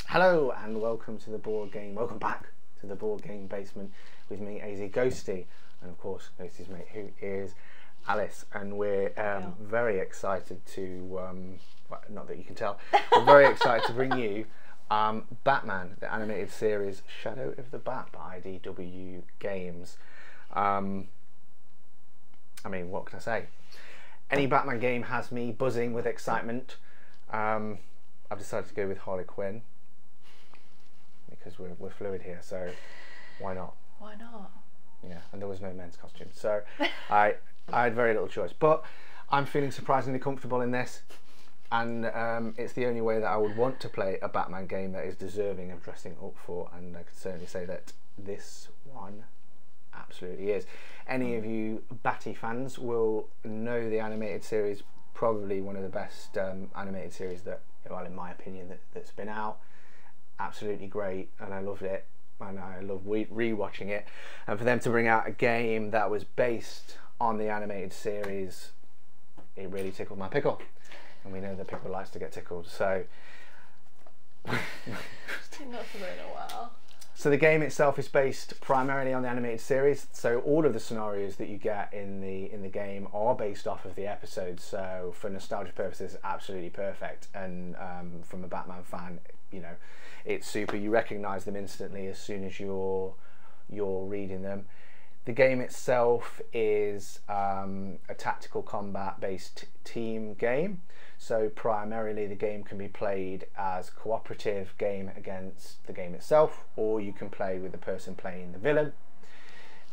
Hello and welcome to the board game. Welcome back to the board game basement with me, AZ Ghosty, and of course Ghosty's mate, who is Alice. And we're very excited to, well, not that you can tell, we're very excited to bring you Batman, the animated series Shadow of the Bat by IDW Games. I mean, what can I say? Any Batman game has me buzzing with excitement. I've decided to go with Harley Quinn because we're fluid here, so why not? Why not? Yeah, and there was no men's costume, so I had very little choice. But I'm feeling surprisingly comfortable in this, and it's the only way that I would want to play a Batman game that is deserving of dressing up for, and I can certainly say that this one absolutely is. Any of you Batty fans will know the animated series, probably one of the best animated series that, well, in my opinion, that's been out. Absolutely great, and I loved it, and I love re-watching it. And for them to bring out a game that was based on the animated series, it really tickled my pickle, and we know that pickle likes to get tickled, so Not for in a while. So the game itself is based primarily on the animated series, so all of the scenarios that you get in the game are based off of the episodes, so for nostalgia purposes absolutely perfect. And from a Batman fan, you know, it's super. You recognise them instantly as soon as you're reading them. The game itself is a tactical combat based team game, so primarily the game can be played as cooperative game against the game itself, or you can play with the person playing the villain.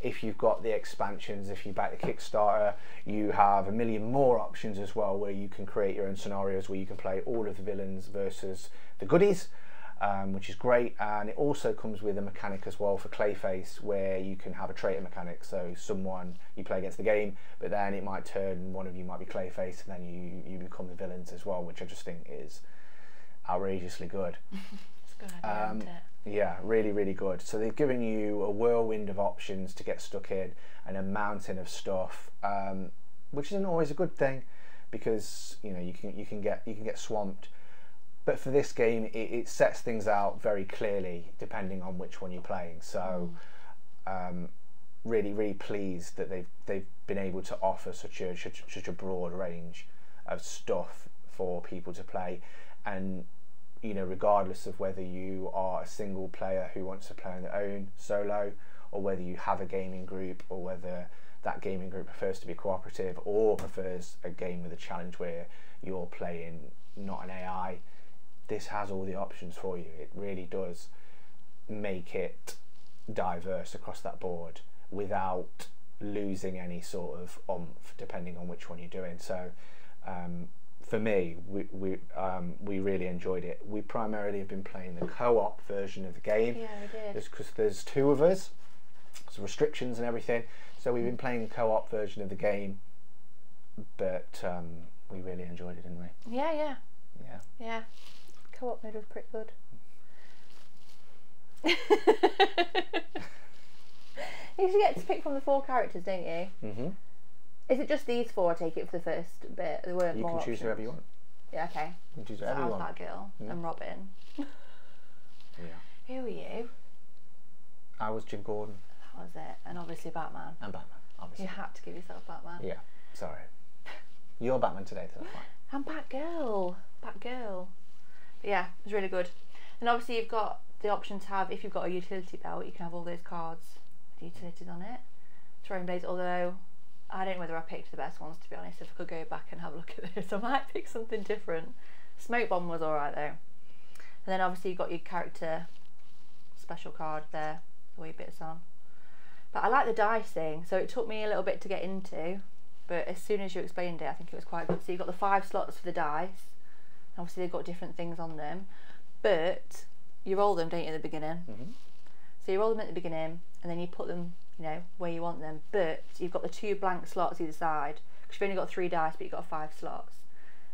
If you've got the expansions, if you back the Kickstarter, you have a million more options as well, where you can create your own scenarios where you can play all of the villains versus the goodies. Which is great, and it also comes with a mechanic as well for Clayface, where you can have a traitor mechanic, so someone you play against the game, but then it might turn, one of you might be Clayface, and then you become the villains as well, which I just think is outrageously good. It's a good idea, isn't it? Yeah, really, really good. So they've given you a whirlwind of options to get stuck in, and a mountain of stuff, which isn't always a good thing, because you know you can get swamped. But for this game, it sets things out very clearly depending on which one you're playing. So, really, really pleased that they've been able to offer such a broad range of stuff for people to play, and you know, regardless of whether you are a single player who wants to play on their own solo, or whether you have a gaming group, or whether that gaming group prefers to be cooperative or prefers a game with a challenge where you're playing not an AI. This has all the options for you. It really does make it diverse across that board without losing any sort of oomph, depending on which one you're doing. So for me, we really enjoyed it. We primarily have been playing the co-op version of the game. Yeah, we did. Just because there's two of us, so restrictions and everything. So we've been playing the co-op version of the game, but we really enjoyed it, didn't we? Yeah, yeah. Yeah. Yeah. Co-op mode was pretty good. You get to pick from the 4 characters, don't you? Mm-hmm. Is it just these 4? I take it for the first bit. There weren't more. You can choose whoever you want. Yeah, okay. You can choose So whoever I you was want. that girl and Robin. Yeah. Who were you? I was Jim Gordon. That was it. And obviously Batman. And Batman, obviously. You had to give yourself Batman. Yeah. Sorry. You're Batman today, so that's fine. I'm Batgirl. Batgirl. But yeah, it was really good. And obviously you've got the option to have, if you've got a utility belt, you can have all those cards with utilities on it. Throwing blades, although I don't know whether I picked the best ones, to be honest. If I could go back and have a look at this, I might pick something different. Smoke Bomb was alright though. And then obviously you've got your character special card there, the wee bits on. But I like the dice thing, so it took me a little bit to get into, but as soon as you explained it, I think it was quite good. So you've got the 5 slots for the dice. Obviously they've got different things on them, but you roll them, don't you, at the beginning? Mm-hmm. So you roll them at the beginning, and then you put them, you know, where you want them. But you've got the 2 blank slots either side, because you've only got 3 dice, but you've got 5 slots,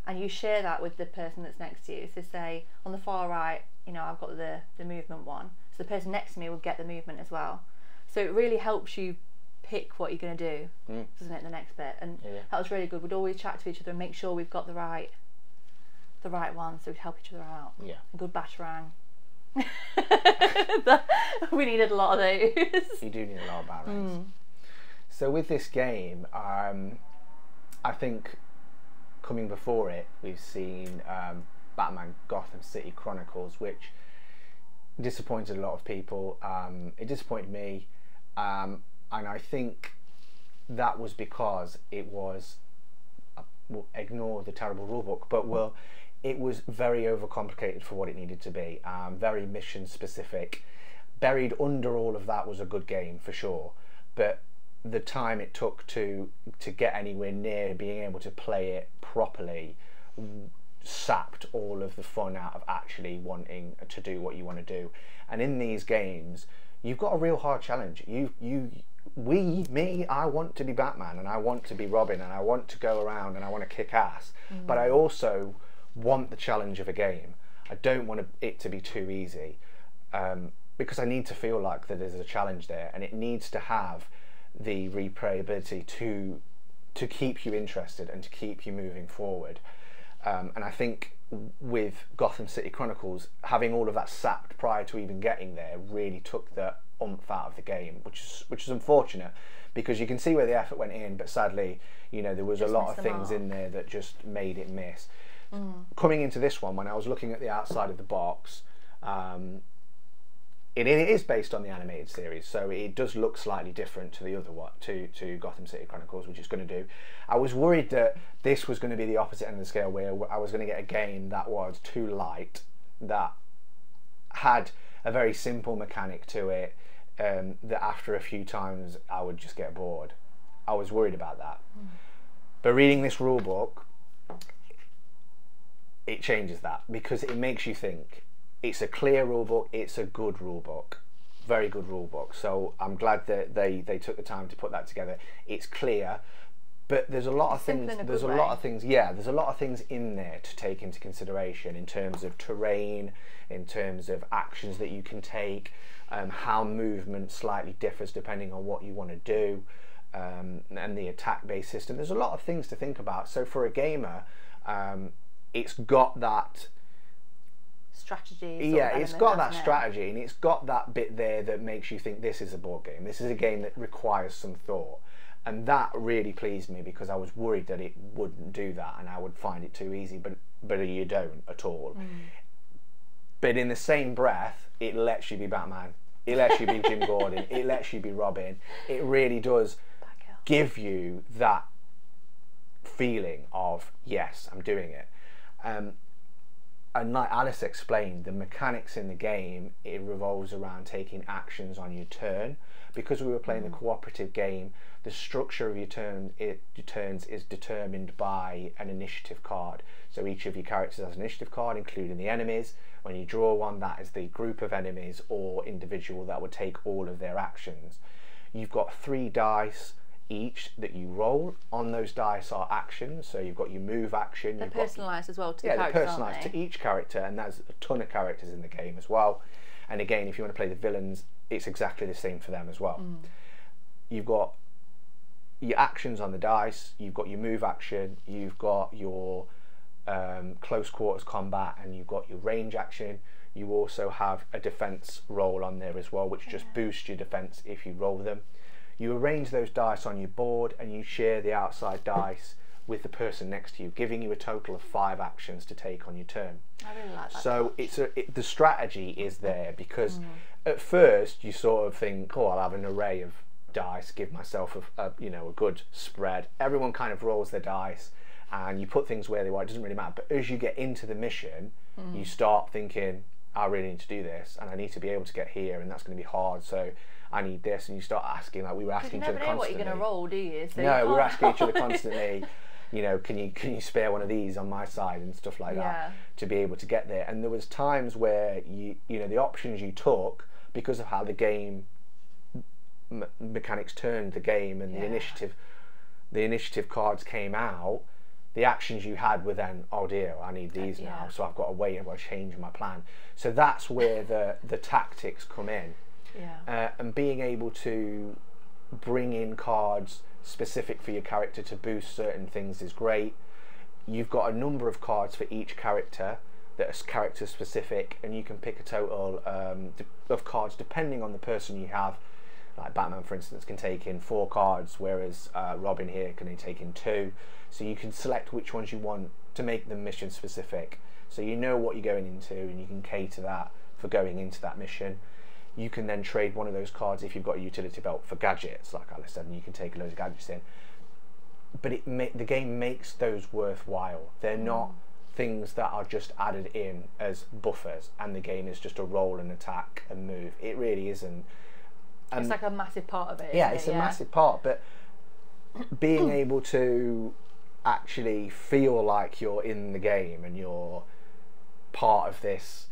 and you share that with the person that's next to you. So say on the far right, you know, I've got the movement one, so the person next to me will get the movement as well. So it really helps you pick what you're going to do, doesn't it? The next bit, and that was really good. We'd always chat to each other and make sure we've got the right one, so we'd help each other out. Yeah, a good batarang. We needed a lot of those. You do need a lot of batarangs. So with this game, I think coming before it, we've seen Batman Gotham City Chronicles, which disappointed a lot of people. It disappointed me, and I think that was because it was, we'll ignore the terrible rulebook, but it was very overcomplicated for what it needed to be, very mission specific. Buried under all of that was a good game for sure, but the time it took to get anywhere near being able to play it properly sapped all of the fun out of actually wanting to do what you want to do. And in these games, you've got a real hard challenge. I want to be Batman, and I want to be Robin, and I want to go around and I want to kick ass, but I also want the challenge of a game. I don't want it to be too easy, because I need to feel like that there's a challenge there, and it needs to have the replayability to keep you interested and to keep you moving forward. And I think with Gotham City Chronicles, having all of that sapped prior to even getting there really took the oomph out of the game, which is unfortunate, because you can see where the effort went in, but sadly, you know, there was just a lot of things in there that just made it miss. Coming into this one, when I was looking at the outside of the box, it is based on the animated series, so it does look slightly different to the other one, to Gotham City Chronicles, which is going to do. I was worried that this was going to be the opposite end of the scale, where I was going to get a game that was too light, that had a very simple mechanic to it, that after a few times I would just get bored. I was worried about that. But reading this rule book, it changes that, because it makes you think. It's a clear rule book, it's a good rule book, very good rule book. So I'm glad that they took the time to put that together. It's clear, but there's a lot of things, there's a lot of things in there to take into consideration in terms of terrain, in terms of actions that you can take, how movement slightly differs depending on what you want to do, and the attack-based system. There's a lot of things to think about. So for a gamer, it's got that strategy. It's got that strategy, and it's got that bit there that makes you think this is a board game. This is a game that requires some thought, and that really pleased me, because I was worried that it wouldn't do that and I would find it too easy, but you don't at all. But in the same breath, it lets you be Batman, it lets you be Jim Gordon, it lets you be Robin. It really does give you that feeling of, yes, I'm doing it. And like Alice explained, the mechanics in the game, it revolves around taking actions on your turn. Because we were playing the cooperative game, the structure of your turns is determined by an initiative card. So each of your characters has an initiative card, including the enemies. When you draw one, that is the group of enemies or individual that would take all of their actions. You've got 3 dice each that you roll. On those dice are actions, so you've got your move action. They're personalised as well to the characters, they're personalised to each character, and there's a ton of characters in the game as well. And again, if you want to play the villains, it's exactly the same for them as well. You've got your actions on the dice, you've got your move action, you've got your close quarters combat, and you've got your range action. You also have a defence roll on there as well, which just boosts your defence if you roll them. You arrange those dice on your board, and you share the outside dice with the person next to you, giving you a total of 5 actions to take on your turn. I really like that. So the strategy is there, because at first you sort of think, oh, I'll have an array of dice, give myself a good spread. Everyone kind of rolls their dice, and you put things where they want. It doesn't really matter. But as you get into the mission, you start thinking, I really need to do this, and I need to be able to get here, and that's going to be hard. So I need this, and you start asking, like we were asking each other constantly. You never know what you're going to roll, do you? So no, we were asking each other constantly, you know, can you spare one of these on my side and stuff like that to be able to get there. And there was times where you know the options you took, because of how the game mechanics turned the game, and the initiative cards came out. The actions you had were then, oh dear, I need these now, so I've got to wait, I've got to change my plan. So that's where the tactics come in. And being able to bring in cards specific for your character to boost certain things is great. You've got a number of cards for each character that are character specific, and you can pick a total of cards depending on the person you have. Like Batman, for instance, can take in 4 cards, whereas Robin here can only take in 2. So you can select which ones you want to make them mission specific. So you know what you're going into, and you can cater that for going into that mission. You can then trade one of those cards if you've got a utility belt for gadgets, like Alice said, and you can take loads of gadgets in. But the game makes those worthwhile. They're not things that are just added in as buffers, and the game is just a roll and attack and move. It really isn't. It's like a massive part of it. Yeah, it's a massive part, but being able to actually feel like you're in the game and you're part of this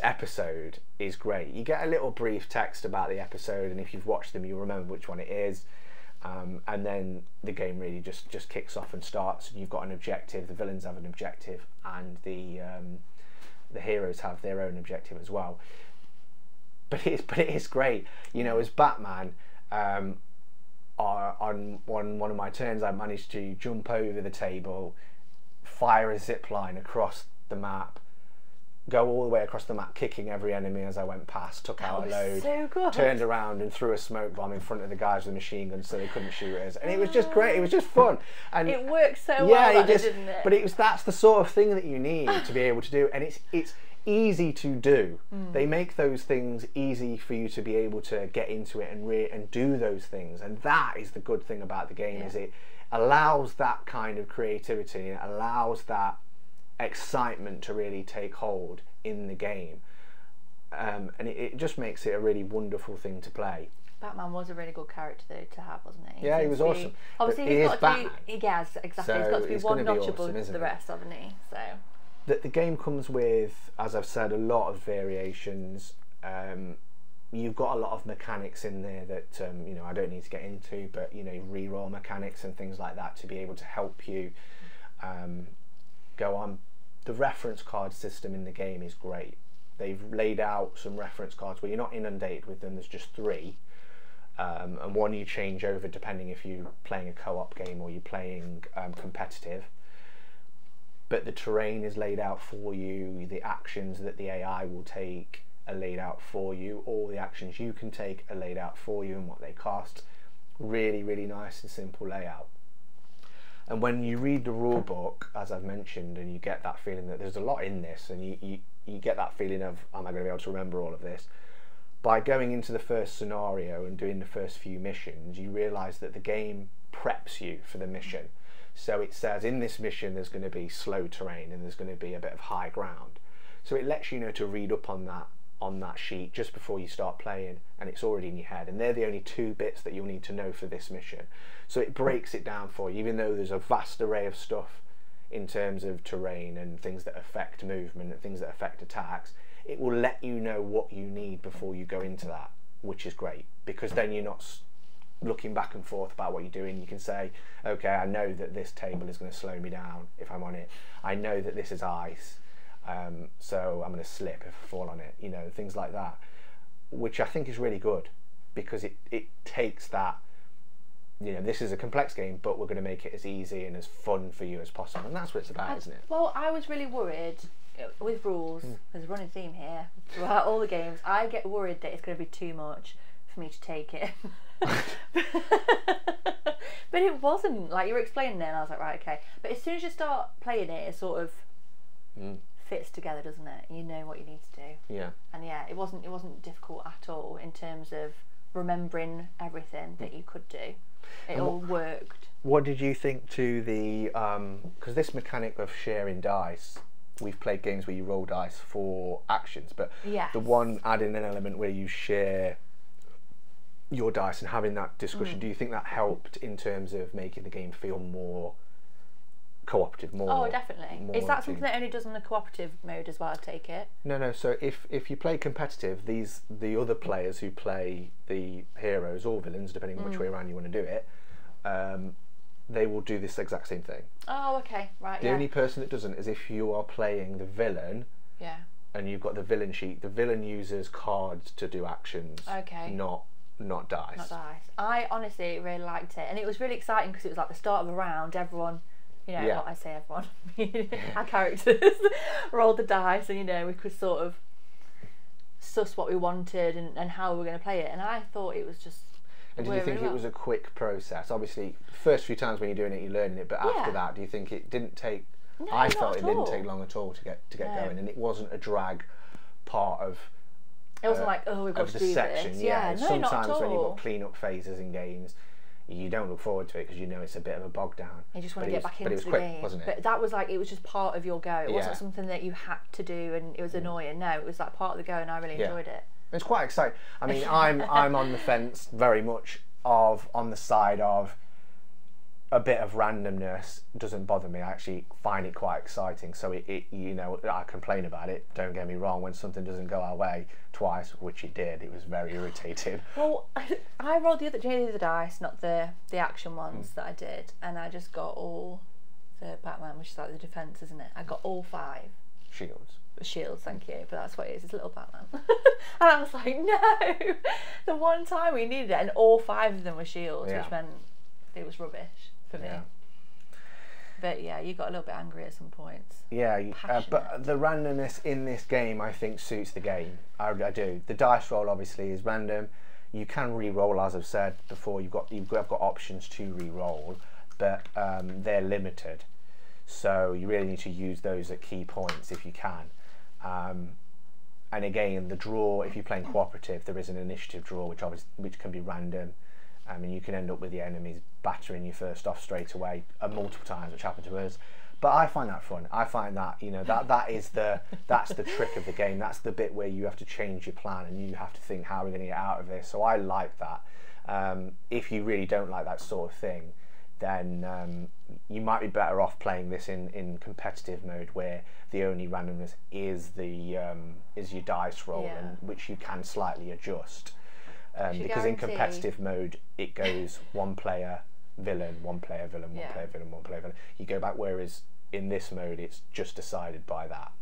episode is great. You get a little brief text about the episode, and if you've watched them, you'll remember which one it is. And then the game really just kicks off and starts, and you've got an objective. The villains have an objective, and the heroes have their own objective as well. But it is great. You know, as Batman, on one of my turns, I managed to jump over the table, fire a zip line across the map, go all the way across the map, kicking every enemy as I went past, took out a load, so good. Turned around and threw a smoke bomb in front of the guys with machine guns so they couldn't shoot us. And it was just great. It was just fun. And it worked so well, didn't it? But that's the sort of thing that you need to be able to do, and it's easy to do. They make those things easy for you to be able to get into it and do those things, and that is the good thing about the game. Is it allows that kind of creativity, and it allows that excitement to really take hold in the game, and it just makes it a really wonderful thing to play. Batman was a really good character though to have, wasn't he? Yeah, he was awesome. Obviously, he's got to be. Yes, exactly. So he's got to be one notch awesome, above the rest, hasn't he? So. The game comes with, as I've said, a lot of variations. You've got a lot of mechanics in there that you know, I don't need to get into, but you know, reroll mechanics and things like that to be able to help you go on. The reference card system in the game is great. They've laid out some reference cards where you're not inundated with them. There's just 3, and one you change over depending if you're playing a co-op game or you're playing competitive. But the terrain is laid out for you, the actions that the AI will take are laid out for you, all the actions you can take are laid out for you and what they cost. Really, really nice and simple layout. And when you read the rule book, as I've mentioned, and you get that feeling that there's a lot in this, and you get that feeling of, am I going to be able to remember all of this? By going into the first scenario and doing the first few missions, you realise that the game preps you for the mission. So it says in this mission there's going to be slow terrain and there's going to be a bit of high ground. So it lets you know to read up on that sheet just before you start playing, and it's already in your head, and they're the only 2 bits that you'll need to know for this mission. So it breaks it down for you, even though there's a vast array of stuff in terms of terrain and things that affect movement and things that affect attacks. It will let you know what you need before you go into that, which is great, because then you're not looking back and forth about what you're doing. You can say, okay, I know that this table is going to slow me down if I'm on it. I know that this is ice, so I'm going to slip if I fall on it, you know, things like that, which I think is really good, because it takes that, you know, this is a complex game, but we're going to make it as easy and as fun for you as possible, and that's what it's about, isn't it? Well, I was really worried with rules. There's a running theme here throughout all the games. I get worried that it's going to be too much for me to take it. But it wasn't. Like, you were explaining it and I was like, right, okay. But as soon as you start playing it, it sort of fits together, doesn't it? You know what you need to do. Yeah. And yeah, it wasn't difficult at all in terms of remembering everything that you could do. It all worked. What did you think to the because this mechanic of sharing dice, we've played games where you roll dice for actions, but the one adding an element where you share your dice and having that discussion, do you think that helped in terms of making the game feel more cooperative, more? Oh, definitely. Is that something that only does in the cooperative mode as well, I take it? No. So if you play competitive, the other players who play the heroes or villains, depending on which way around you want to do it, they will do this exact same thing. Oh, okay, right. The only person that doesn't is if you are playing the villain. Yeah. And you've got the villain sheet. The villain uses cards to do actions. Okay. Not not dice. Not dice. I honestly really liked it, and it was really exciting because it was like the start of a round. Everyone, you know, what I say, everyone, our characters rolled the dice, and you know, we could sort of suss what we wanted and how we were going to play it. And I thought it was just. And did you think it was a quick process? Obviously, first few times when you're doing it, you're learning it, but after that, do you think it didn't take? No, I felt it didn't take long at all to get going, and it wasn't a drag part of. It wasn't like, oh, we've got to do section. this. Yeah, no, sometimes not at all. when you've got clean-up phases in games, you don't look forward to it because you know it's a bit of a bog down. You just want to get back into the game. Wasn't it? But that was like, it was just part of your go. It wasn't something that you had to do and it was annoying. No, it was like part of the go, and I really enjoyed it. It's quite exciting. I mean, I'm on the fence very much on the side of a bit of randomness doesn't bother me. I actually find it quite exciting. So it you know, I complain about it. Don't get me wrong. When something doesn't go our way twice, which it did, it was very irritating. Well, I rolled the other dice, not the action ones that I did, and I just got all the Batman, which is like the defense, isn't it? I got all 5 shields. Thank you, but that's what it is. It's a little Batman. And I was like, no. The one time we needed it, and all 5 of them were shields, which meant it was rubbish for me. But yeah, you got a little bit angry at some points. Yeah, but the randomness in this game, I think, suits the game. I do. The dice roll obviously is random. You can re-roll, as I've said before. You've got options to re-roll, but they're limited. So you really need to use those at key points if you can. And again, the draw, if you're playing cooperative, there is an initiative draw which can be random. I mean, you can end up with the enemies battering you first off straight away multiple times, which happened to us. But I find that fun. I find that, you know, that's the trick of the game. That's the bit where you have to change your plan and you have to think, how are we going to get out of this? So I like that. If you really don't like that sort of thing, then you might be better off playing this in competitive mode, where the only randomness is your dice roll, and which you can slightly adjust. Because in competitive mode it goes one player villain, one player villain, one player villain, one player villain. You go back, whereas in this mode it's just decided by that.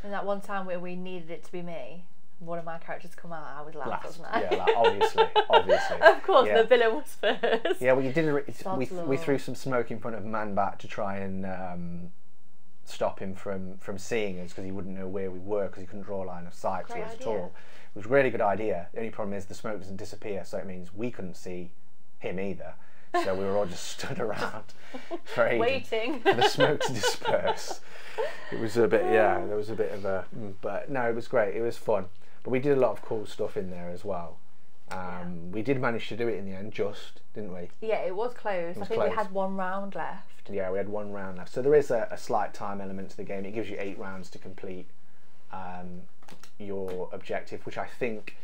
And that one time where we needed it to be me, one of my characters come out, I was last, wasn't I? Yeah, obviously. Of course, the villain was first. Yeah, well, you didn't. We threw some smoke in front of Man-Bat to try and stop him from seeing us, because he wouldn't know where we were, because he couldn't draw a line of sight to us at all. It was a really good idea. The only problem is the smoke doesn't disappear, so it means we couldn't see him either. So we were all just stood around waiting for the smoke to disperse. It was a bit, there was a bit of a, but no, it was great. It was fun. But we did a lot of cool stuff in there as well. We did manage to do it in the end, didn't we? Yeah, it was close. I think we had 1 round left. Yeah, we had 1 round left. So there is a slight time element to the game. It gives you 8 rounds to complete your objective, which I think,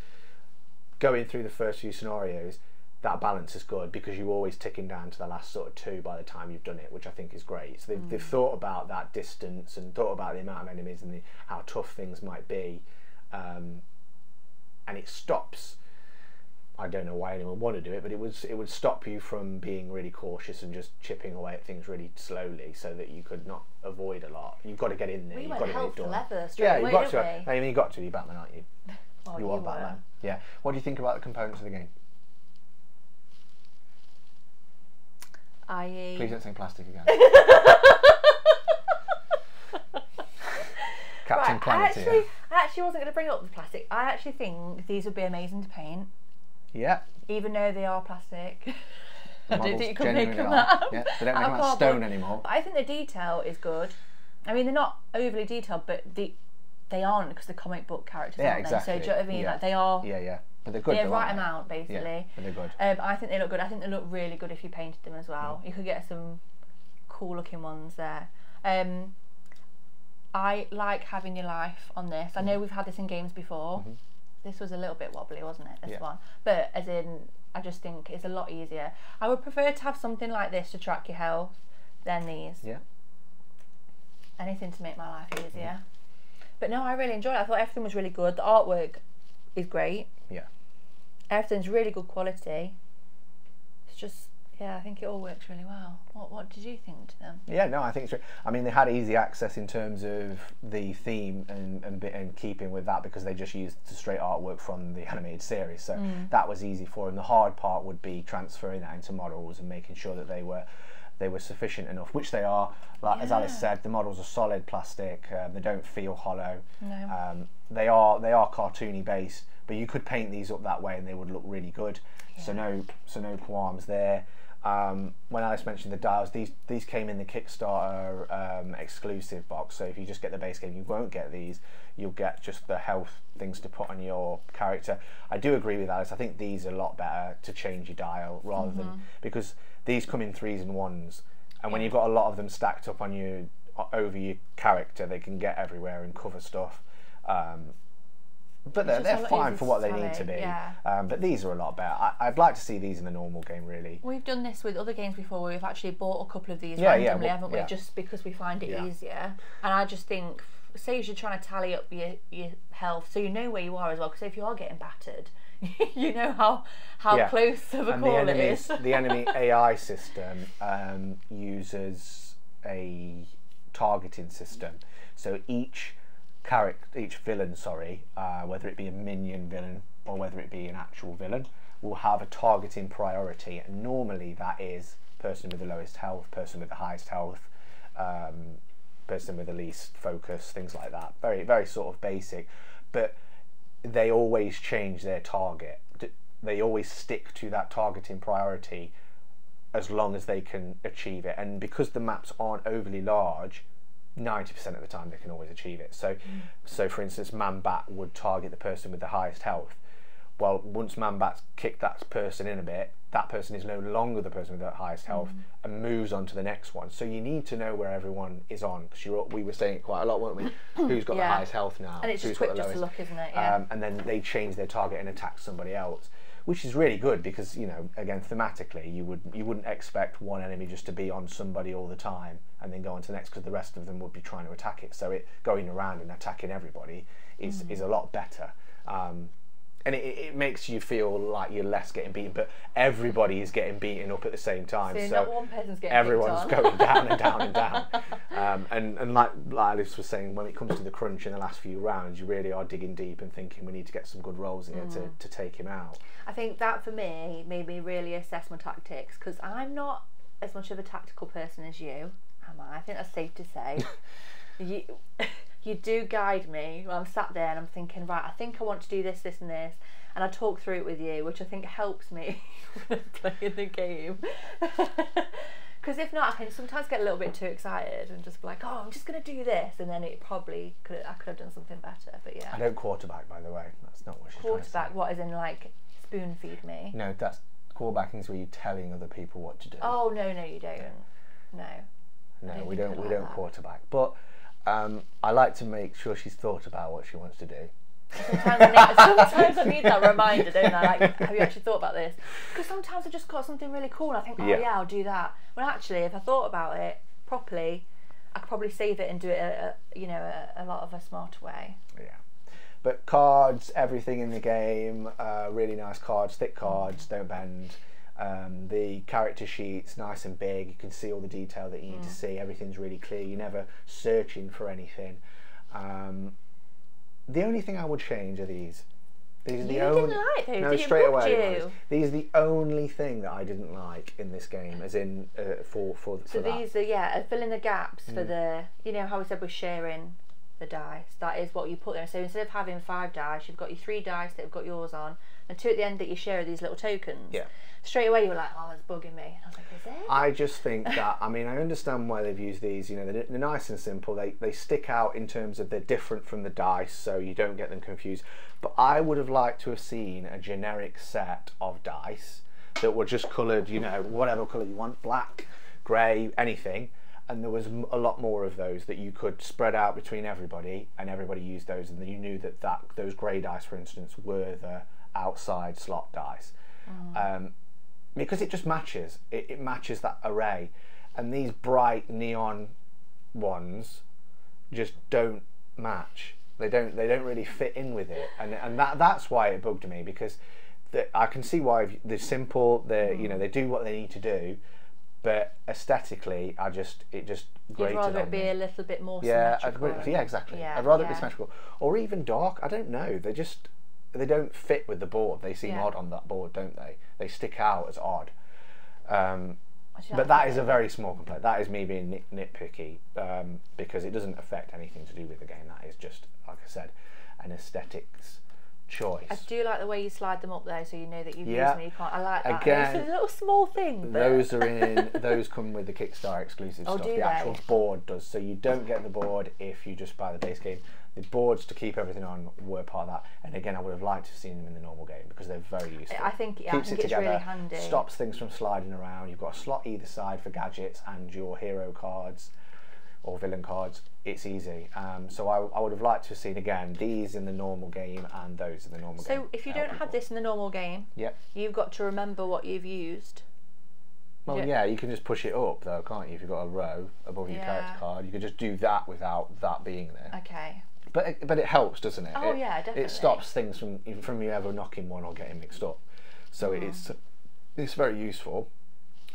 going through the first few scenarios, that balance is good, because you're always ticking down to the last sort of 2 by the time you've done it, which I think is great. So they've thought about that distance and thought about the amount of enemies and how tough things might be, and it stops. I don't know why anyone would want to do it, but it would stop you from being really cautious and just chipping away at things really slowly, so that you could not avoid a lot. You've got to get in there. We you've went got to hell get it for done. Leather straight away, you've got to. didn't we? I mean, you've got to. You're Batman, aren't you? Well, you are Batman. Yeah. What do you think about the components of the game? I.e. Please don't say plastic again. Captain Planet here. I actually wasn't going to bring up the plastic. I actually think these would be amazing to paint. Yeah. Even though they are plastic. I don't think you can make them out. Yeah, they don't make them out of stone anymore. I think the detail is good. I mean, they're not overly detailed, but they aren't, because they're comic book characters, aren't exactly. they? So do you know what I mean? Like, they are. Yeah. But they're good. They're right amount, basically. Yeah, but they're good. I think they look good. I think they look really good if you painted them as well. You could get some cool looking ones there. I like having your life on this. I know we've had this in games before. This was a little bit wobbly, wasn't it, this one? But as in, I just think it's a lot easier. I would prefer to have something like this to track your health than these. Yeah. Anything to make my life easier. But no, I really enjoyed it. I thought everything was really good. The artwork is great. Yeah. Everything's really good quality. It's just, Yeah, I think it all works really well. What did you think to them? Yeah, no, I think it's. I mean, they had easy access in terms of the theme and keeping with that, because they just used the straight artwork from the animated series, so that was easy for them. The hard part would be transferring that into models and making sure that they were sufficient enough, which they are. Like, as Alice said, the models are solid plastic. They don't feel hollow. No. They are cartoony based, but you could paint these up that way and they would look really good. Yeah. So no qualms there. When Alice mentioned the dials, these came in the Kickstarter exclusive box, so if you just get the base game, you won't get these. You'll get just the health things to put on your character. I do agree with Alice. I think these are a lot better to change your dial rather than, because these come in 3s and 1s, and when you've got a lot of them stacked up on you over your character, they can get everywhere and cover stuff. But they're fine for what they need to be. Yeah. But these are a lot better. I'd like to see these in the normal game, really. We've done this with other games before, where we've actually bought a couple of these randomly, haven't we? Just because we find it easier. And I just think, say you're trying to tally up your health, so you know where you are as well. Because if you are getting battered, you know how close of a call it is. The enemy AI system uses a targeting system. So each villain, whether it be a minion villain or whether it be an actual villain, will have a targeting priority, and normally that is person with the lowest health, person with the highest health, person with the least focus, things like that. Very, very sort of basic, but they always change their target. They always stick to that targeting priority as long as they can achieve it, and because the maps aren't overly large, 90% of the time they can always achieve it. So for instance, Man-Bat would target the person with the highest health. Well, once Man-Bat's kicked that person in a bit, that person is no longer the person with the highest health and moves on to the next one. So you need to know where everyone is on, because we were saying it quite a lot, weren't we? Who's got the highest health now? And it's just quick just to look, isn't it? Yeah. And then they change their target and attack somebody else, which is really good, because, you know, again, thematically, you wouldn't expect one enemy just to be on somebody all the time and then go on to the next, because the rest of them would be trying to attack it. So going around and attacking everybody is a lot better. And it makes you feel like you're less getting beaten, but everybody is getting beaten up at the same time. So not one person's getting everyone's going down and down and down. And like Alice was saying, when it comes to the crunch in the last few rounds, you really are digging deep and thinking, we need to get some good rolls in here to take him out. I think that for me made me really assess my tactics, because I'm not as much of a tactical person as you, am I? I think that's safe to say. You do guide me. I'm sat there and I'm thinking, right, I think I want to do this, this and this, and I talk through it with you, which I think helps me when I'm playing the game. Because if not, I can sometimes get a little bit too excited and just be like, oh, I'm just going to do this, and then I could have done something better. But yeah. I don't quarterback, by the way. That's not what she's trying to say. Quarterback, what, as in like spoon feed me? No, that's quarterbacking is where you're telling other people what to do. Oh no, you don't. No, we don't quarterback. But I like to make sure she's thought about what she wants to do. Sometimes I need that reminder, don't I? Like, have you actually thought about this? Because sometimes I've just got something really cool and I think, oh yeah, I'll do that. Well, actually, if I thought about it properly, I could probably save it and do it a lot of a smarter way. Yeah. But cards, everything in the game, really nice cards, thick cards, don't bend. The character sheet's nice and big, you can see all the detail that you need to see, everything's really clear, you're never searching for anything. The only thing I would change are these. These are the only. Didn't like those. No, straight away. These are the only thing that I didn't like in this game, as in for so that. These are filling the gaps for the. You know how we said we're sharing the dice. That is what you put there. So instead of having 5 dice, you've got your 3 dice that have got yours on, and 2 at the end that you share are these little tokens. Yeah. Straight away you were like, oh, that's bugging me. And I was like, is it? I just think that, I mean, I understand why they've used these, you know, they're nice and simple, they stick out in terms of they're different from the dice, so you don't get them confused, but I would have liked to have seen a generic set of dice that were just coloured, you know, whatever colour you want, black, grey, anything, and there was a lot more of those that you could spread out between everybody, and everybody used those, and then you knew that those grey dice, for instance, were the outside slot dice. Because it just matches. It matches that array, and these bright neon ones just don't match. They don't really fit in with it, and that's why it bugged me, because I can see why they're simple. They they do what they need to do, but aesthetically, it just grated on me. You'd rather it be a little bit more symmetrical. symmetrical. Yeah, exactly. Yeah, I'd rather it be symmetrical, or even dark. I don't know. They don't fit with the board. They seem odd on that board, don't they? They stick out as odd. But that is a very small complaint. That is me being nitpicky, because it doesn't affect anything to do with the game. That is just, like I said, an aesthetics choice. I do like the way you slide them up there, so you know that you've used them. You can't. I like that. Again, it's a little small thing. But... those come with the Kickstarter exclusive stuff. The actual board does. So you don't get the board if you just buy the base game. The boards to keep everything on were part of that. And again, I would have liked to have seen them in the normal game because they're very useful. I think Keeps it it's together, really handy. Stops things from sliding around. You've got a slot either side for gadgets and your hero cards or villain cards. It's easy. So I would have liked to have seen again these in the normal game and those in the normal game. So if you don't have this in the normal game, you've got to remember what you've used. Well, yeah, you can just push it up though, can't you? If you've got a row above your character card, you could just do that without that being there. Okay. But it helps, doesn't it? Oh yeah, definitely. It stops things from you ever knocking one or getting mixed up. So it's very useful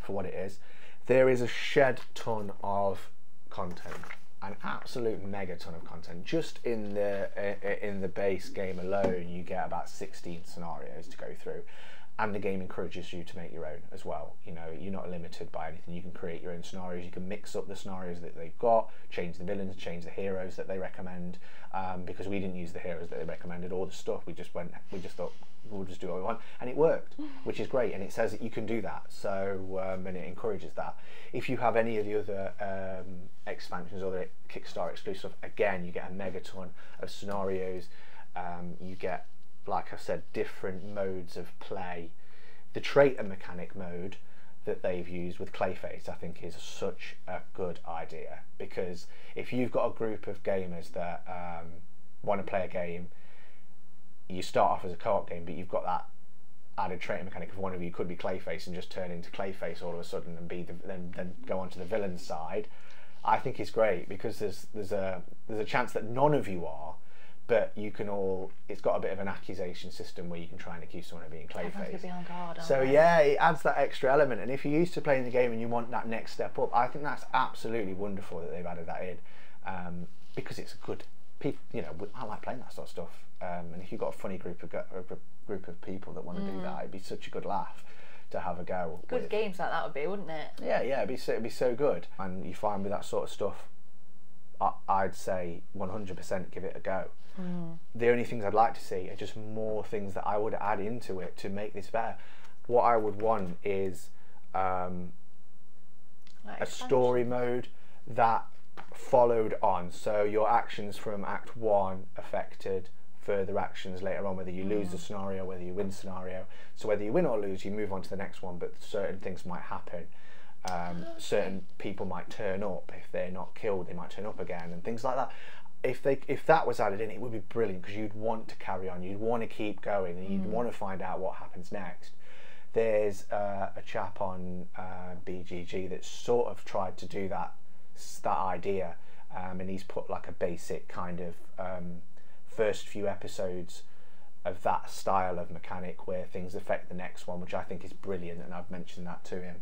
for what it is. There is a shed ton of content, an absolute megaton of content. Just in the base game alone, you get about 16 scenarios to go through. And the game encourages you to make your own as well. You know, you're not limited by anything. You can create your own scenarios. You can mix up the scenarios that they've got, change the villains, change the heroes that they recommend. Because we didn't use the heroes that they recommended or the stuff. We just thought we'll just do what we want, and it worked, which is great. And it says that you can do that. So and it encourages that. If you have any of the other expansions or the Kickstarter exclusive stuff, again, you get a megaton of scenarios. You get, like I said, different modes of play. The trait and mechanic mode that they've used with Clayface, I think, is such a good idea, because if you've got a group of gamers that want to play a game, you start off as a co-op game, but you've got that added trait and mechanic. If one of you could be Clayface and just turn into Clayface all of a sudden and be then go on to the villain side, I think it's great, because there's a chance that none of you are. But you can all, it's got a bit of an accusation system where you can try and accuse someone of being Clayface. Everyone's gonna be on guard, so yeah, it adds that extra element. And if you're used to playing the game and you want that next step up, I think that's absolutely wonderful that they've added that in, because it's good. I like playing that sort of stuff. And if you've got a funny group of people that want to do that, it'd be such a good laugh to have a go. Good games like that would be, wouldn't it? Yeah, it'd be so good. And you find with that sort of stuff, I'd say 100% give it a go. The only things I'd like to see are just more things that I would add into it to make this better. What I would want is a story mode that followed on. So your actions from Act 1 affected further actions later on, whether you lose the scenario, whether you win the scenario. So whether you win or lose, you move on to the next one, but certain things might happen. Certain people might turn up. If they're not killed, they might turn up again, and things like that. If that was added in, it would be brilliant, because you'd want to carry on, you'd want to keep going, and you'd want to find out what happens next. There's a chap on BGG that sort of tried to do that idea, and he's put like a basic kind of first few episodes of that style of mechanic where things affect the next one, which I think is brilliant, and I've mentioned that to him.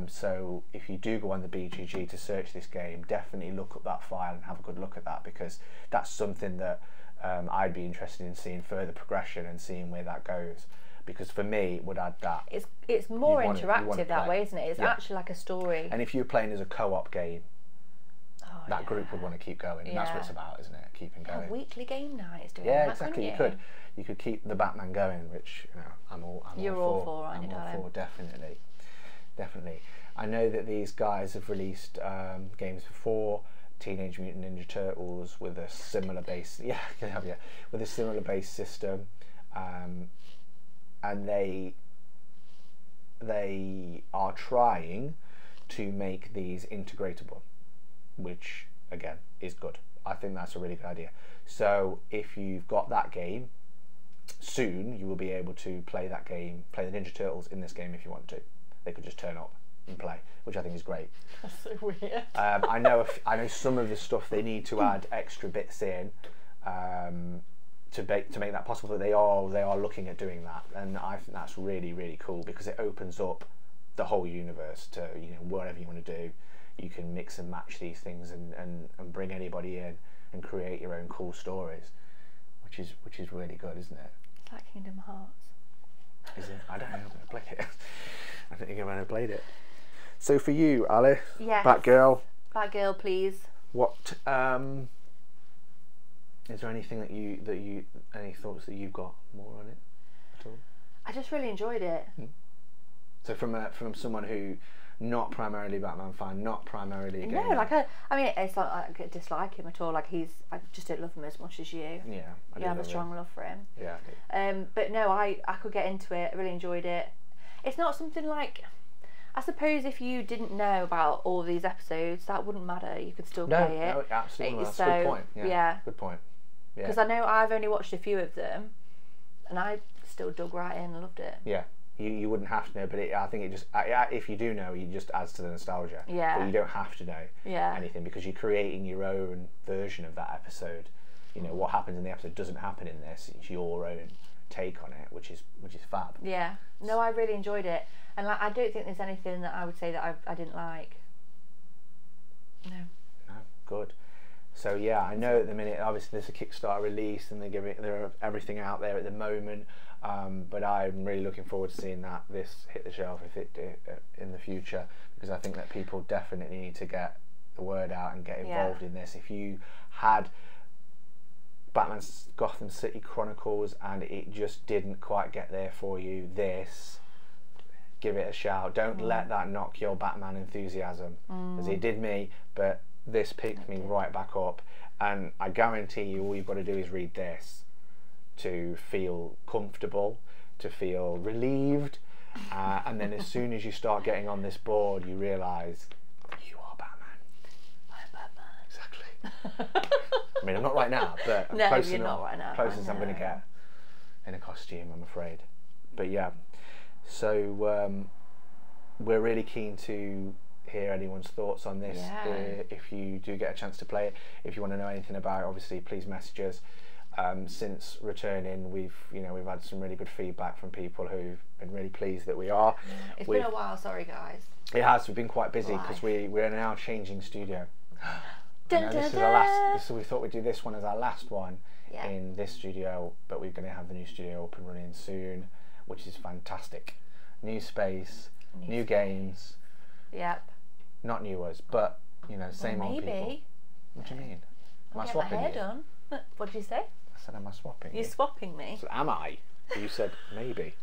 So if you do go on the BGG to search this game, definitely look up that file and have a good look at that, because that's something that I'd be interested in seeing further progression and seeing where that goes. Because for me, it would add that. It's more interactive that way, isn't it? It's actually like a story. And if you're playing as a co-op game, that group would want to keep going, and that's what it's about, isn't it? Keeping going. A weekly game night is doing that. Yeah, exactly. You could keep the Batman going, which I'm all for, aren't you, darling? I'm all for, definitely. I know that these guys have released games before, Teenage Mutant Ninja Turtles, with a similar base. Yeah, with a similar base system, and they are trying to make these integratable, which again is good. I think that's a really good idea. So if you've got that game, soon you will be able to play that game, play the Ninja Turtles in this game if you want to. They could just turn up and play, which I think is great. That's so weird. I know some of the stuff they need to add extra bits in, to make that possible, that they are looking at doing that, and I think that's really, really cool, because it opens up the whole universe to, you know, whatever you want to do. You can mix and match these things and bring anybody in and create your own cool stories, which is really good, isn't it? It's like Kingdom Hearts. Is it? I don't know. I've never played it. I don't think I've ever played it. So for you, Alice, yes. Batgirl. Batgirl, please. What is there anything that you any thoughts that you've got more on it at all? I just really enjoyed it. So from someone who not primarily Batman fan, not primarily a gamer. No, like I mean, it's not like I dislike him at all. Like I just don't love him as much as you. Yeah, you have a strong love for him. Yeah. I do. But no, I could get into it. I really enjoyed it. It's not something like, I suppose if you didn't know about all these episodes, that wouldn't matter. You could still play it. No, absolutely. That's so, a good point. Yeah. Good point. Because I know I've only watched a few of them, and I still dug right in and loved it. Yeah. You wouldn't have to know, but I think it just, if you do know, it just adds to the nostalgia. Yeah. But you don't have to know anything, because you're creating your own version of that episode. You know, what happens in the episode doesn't happen in this. It's your own take on it, which is fab. Yeah. No, I really enjoyed it, and like, I don't think there's anything that I would say that I didn't like. No. No, good. So yeah, I know at the minute, obviously there's a Kickstarter release, and they're everything out there at the moment. But I'm really looking forward to seeing this hit the shelf if it do in the future, because I think that people definitely need to get the word out and get involved in this. If you had Batman's Gotham City Chronicles and it just didn't quite get there for you, give it a shout. Don't let that knock your Batman enthusiasm, as it did me, but this picked me right back up, and I guarantee you all you've got to do is read this to feel comfortable, to feel relieved, and then as soon as you start getting on this board, you realise you are Batman. I'm Batman. Exactly. I mean, I'm not right now, but I'm no, close you're enough, not right now. close as I'm going to get in a costume, I'm afraid. But yeah, so we're really keen to hear anyone's thoughts on this. If you do get a chance to play it, if you want to know anything about it, obviously please message us. Since returning, we've had some really good feedback from people who've been really pleased that we are. It's been a while, sorry guys. It has. We've been quite busy because we're now changing studio. This is our last. So we thought we'd do this one as our last one in this studio, but we're going to have the new studio up and running soon, which is fantastic. New space, new games. Yep. Not new us, but same old people. Maybe. What do you mean? Am I get swapping my hair you? done. What did you say? I said, am I swapping You're you? swapping me. So, am I? You said maybe.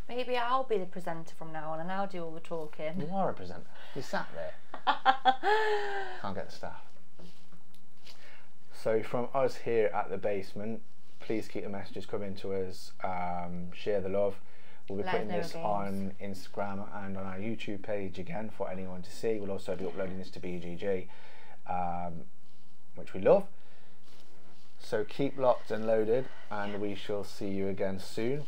Maybe I'll be the presenter from now on, and I'll do all the talking. You are a presenter. You sat there. Can't get the staff. So from us here at the basement, please keep the messages coming to us. Share the love. We'll be putting this on Instagram and on our YouTube page again for anyone to see. We'll also be uploading this to BGG, which we love. So keep locked and loaded, and we shall see you again soon,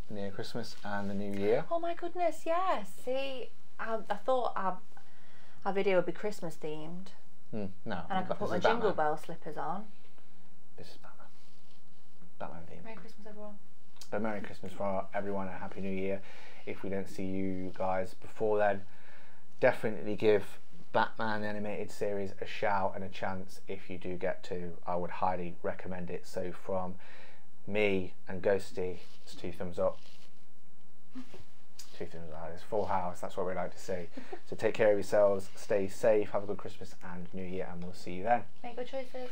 near Christmas and the New Year. Oh my goodness, yes. See, I thought our video would be Christmas themed. No. And I could put my Jingle Bell slippers on. This is Batman. Batman theme. Merry Christmas, everyone. But Merry Christmas for everyone and Happy New Year. If we don't see you guys before then, definitely give Batman animated series a shout and a chance if you do get to. I would highly recommend it. So from me and Ghosty, it's 2 thumbs up. 2 thumbs up. It's full house. That's what we like to see. So take care of yourselves, stay safe, have a good Christmas and New Year, and we'll see you then. Make good choices.